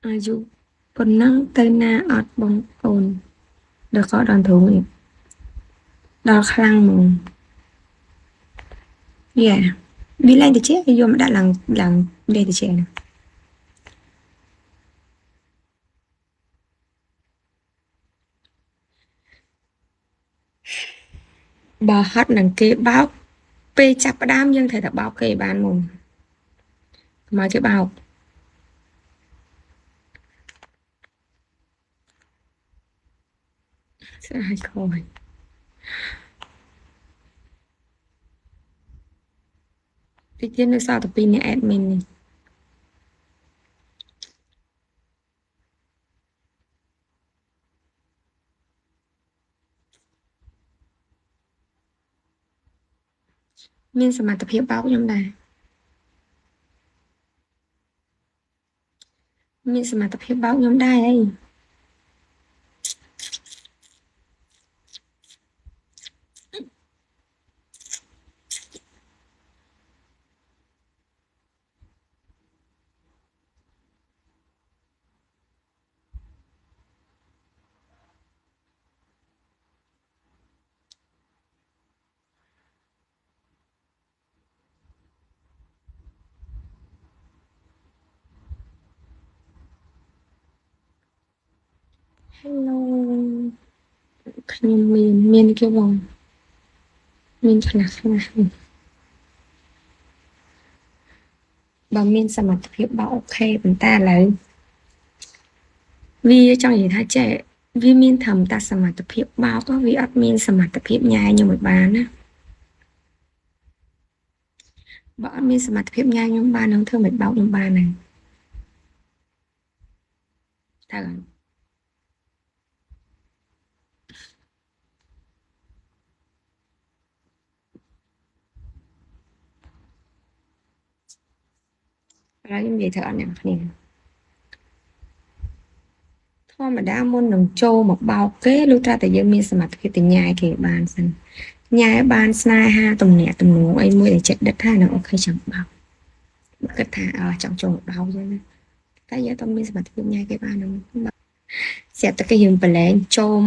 អាយុប៉ុណ្ណឹងទៅណាអត់បងអូនដល់ក៏ដល់ធំនេះដល់ខ្លាំងហ្មងយ៉ាវាឡើងទៅជាយកមកដាក់ឡើងលេទៅជាណាបើហត់នឹងគេបោកពេលចាប់ផ្ដើមយើងត្រូវតែបោកគេបានមុនមកគេបោកស្អាតខូចទីទៀតនៅសល់តែ2នាក់ admin នេះមានសមត្ថភាពបោកខ្ញុំដែរមានសមត្ថភាពបោកខ្ញុំដែរអីHello ខ្ញុំមានគេបងមានខ្លះបើមានសមត្ថភាពបោកអូខេប៉ុន្តែឥឡូវវាចង់និយាយថាចេះវាមានត្រឹមតែសមត្ថភាពបោកវាអត់មានសមត្ថភាពញ៉ាយខ្ញុំឲ្យបានណាបើអត់មានសមត្ថភាពញ៉ាយខ្ញុំបាននឹងធ្វើមិនបោកខ្ញុំបានហ្នឹងតើឥឡូវខ្ញុំនិយាយទៅអត់អ្នកគ្នាធម្មតាមុននឹងចូលមកបោកគេលុះត្រាតែយើងមានសមត្ថភាពទៅញ៉ាយគេបានសិនញ៉ាយបានស្នេហាទំនាក់ទំនងអីមួយដែលចិត្តដិតថានឹងអូខេចង់បោកគិតថាចង់ចូលបោកចឹងណាតែយើងអត់មានសមត្ថភាពញ៉ាយគេបានហ្នឹងស្រាប់តែគេយើងប្រឡែងចូល